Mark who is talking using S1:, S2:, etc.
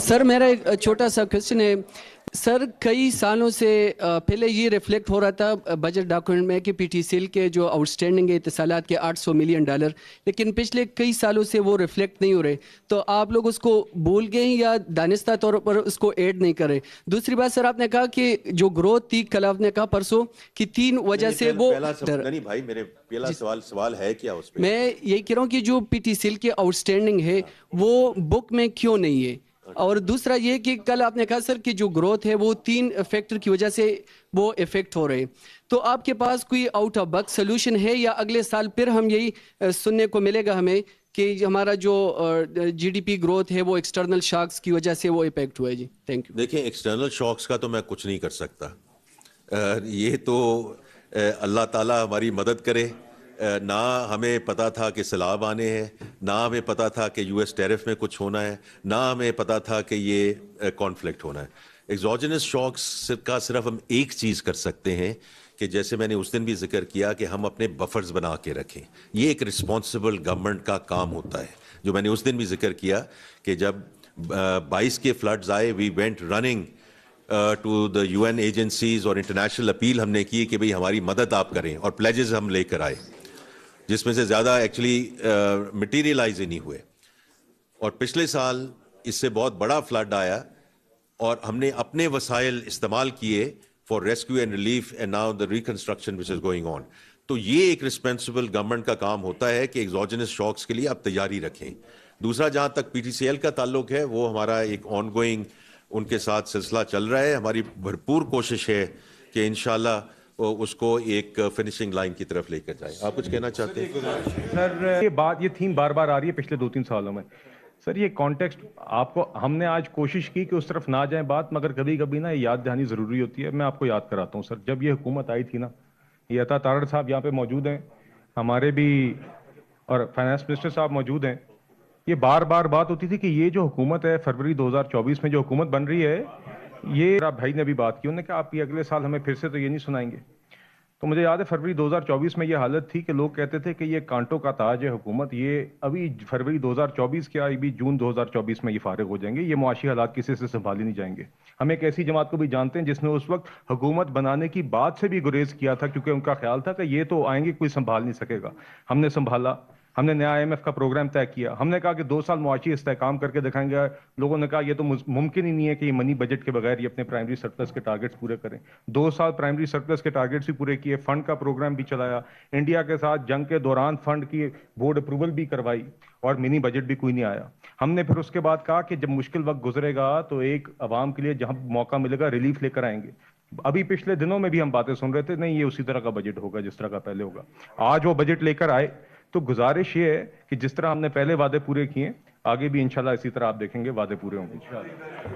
S1: سر میرا ایک چھوٹا سا کوشچن ہے سر. کئی سالوں سے پہلے یہ ریفلیکٹ ہو رہا تھا بجٹ ڈاکومنٹ میں کہ پی ٹی سی ایل کے جو آؤٹ اسٹینڈنگ ہے اتصالات کے $800 ملین، لیکن پچھلے کئی سالوں سے وہ ریفلیکٹ نہیں ہو رہے. تو آپ لوگ اس کو بھول گئے ہیں یا دانستہ طور پر اس کو ایڈ نہیں کرے؟ دوسری بات سر، آپ نے کہا کہ جو گروتھ تھی، کل آپ نے کہا پرسوں کہ 3 وجہ سے وہ
S2: نہیں بھائی، میرے پہلا سوال ہے کیا اس پہ؟
S1: میں یہی کہہ رہا ہوں کہ جو پی ٹی سی ایل کے آؤٹ اسٹینڈنگ ہے وہ بک میں کیوں نہیں ہے؟ اور دوسرا یہ کہ کل آپ نے کہا سر کہ جو گروتھ ہے وہ 3 فیکٹر کی وجہ سے وہ افیکٹ ہو رہے. تو آپ کے پاس کوئی آؤٹ آف باکس سولوشن ہے یا اگلے سال پھر ہم یہی سننے کو ملے گا ہمیں کہ ہمارا جو جی ڈی پی گروتھ ہے وہ ایکسٹرنل شاکس کی وجہ سے وہ افیکٹ ہوا ہے؟ جی تھینک یو.
S2: دیکھیں، ایکسٹرنل شاکس کا تو میں کچھ نہیں کر سکتا. یہ تو اللہ تعالیٰ ہماری مدد کرے. نہ ہمیں پتا تھا کہ سیلاب آنے ہیں، نہ ہمیں پتا تھا کہ یو ایس ٹیرف میں کچھ ہونا ہے، نہ ہمیں پتا تھا کہ یہ کانفلکٹ ہونا ہے. ایگزوجنس شاکس کا صرف ہم ایک چیز کر سکتے ہیں کہ جیسے میں نے اس دن بھی ذکر کیا کہ ہم اپنے بفرز بنا کے رکھیں. یہ ایک رسپانسبل گورنمنٹ کا کام ہوتا ہے، جو میں نے اس دن بھی ذکر کیا کہ جب 22 کے فلڈز آئے، we went running to the U N agencies اور انٹرنیشنل اپیل ہم نے کی کہ بھئی ہماری مدد آپ کریں، اور پلیجز ہم لے کر آئے، جس میں سے زیادہ ایکچولی مٹیریلائز ہی نہیں ہوئے. اور پچھلے سال اس سے بہت بڑا فلڈ آیا اور ہم نے اپنے وسائل استعمال کیے for rescue and relief and now the reconstruction which is going on. تو یہ ایک رسپانسبل گورنمنٹ کا کام ہوتا ہے کہ ایگزوجنس شاکس کے لیے آپ تیاری رکھیں. دوسرا، جہاں تک پی ٹی سی ایل کا تعلق ہے، وہ ہمارا ایک آن گوئنگ ان کے ساتھ سلسلہ چل رہا ہے. ہماری بھرپور کوشش ہے کہ انشاءاللہ اس کو ایک فنشنگ لائن کی طرف لے کر جائیں. آپ کچھ کہنا چاہتے ہیں؟
S3: سر، یہ تھیم بار بار آ رہی ہے پچھلے 2-3 سالوں میں. سر، یہ کانٹیکسٹ آپ کو ہم نے آج کوشش کی کہ اس طرف نہ جائیں بات، مگر کبھی کبھی نا یاد دہانی ضروری ہوتی ہے. میں آپ کو یاد کراتا ہوں. سر، جب یہ حکومت آئی تھی نا، یہ عطا تارڑ صاحب یہاں پہ موجود ہیں، ہمارے بھی، اور فائنانس منسٹر صاحب موجود ہیں. یہ بار بار بات ہوتی تھی کہ یہ جو حکومت ہے فروری 2024 میں جو حکومت بن رہی ہے، یہ میرا بھائی نے بھی بات کی، انہوں نے کہا آپ یہ اگلے سال ہمیں پھر سے تو یہ نہیں سنائیں گے. تو مجھے یاد ہے فروری 2024 میں یہ حالت تھی کہ لوگ کہتے تھے کہ یہ کانٹوں کا تاج ہے حکومت، یہ ابھی فروری 2024 کیا، ابھی جون 2024 میں یہ فارغ ہو جائیں گے، یہ معاشی حالات کسی سے سنبھالی نہیں جائیں گے. ہم ایک ایسی جماعت کو بھی جانتے ہیں جس نے اس وقت حکومت بنانے کی بات سے بھی گریز کیا تھا، کیونکہ ان کا خیال تھا کہ یہ تو آئیں گے، کوئی سنبھال نہیں سکے گا. ہم نے سنبھالا، ہم نے نیا IMF کا پروگرام طے کیا، ہم نے کہا کہ 2 سال معاشی استحکام کر کے دکھائیں گے. لوگوں نے کہا یہ تو ممکن ہی نہیں ہے کہ یہ منی بجٹ کے بغیر یہ اپنے پرائمری سرپلس کے ٹارگٹس پورے کریں. 2 سال پرائمری سرپلس کے ٹارگٹس بھی پورے کیے، فنڈ کا پروگرام بھی چلایا، انڈیا کے ساتھ جنگ کے دوران فنڈ کی بورڈ اپروول بھی کروائی، اور منی بجٹ بھی کوئی نہیں آیا. ہم نے پھر اس کے بعد کہا کہ جب مشکل وقت گزرے گا تو ایک عوام کے لیے جہاں موقع ملے گا ریلیف لے کر آئیں گے. ابھی پچھلے دنوں میں بھی ہم باتیں سن رہے تھے، نہیں یہ اسی طرح کا بجٹ ہوگا جس طرح کا پہلے ہوگا. آج وہ بجٹ لے کر آئے. تو گزارش یہ ہے کہ جس طرح ہم نے پہلے وعدے پورے کیے، آگے بھی انشاءاللہ اسی طرح آپ دیکھیں گے وعدے پورے ہوں گے انشاءاللہ.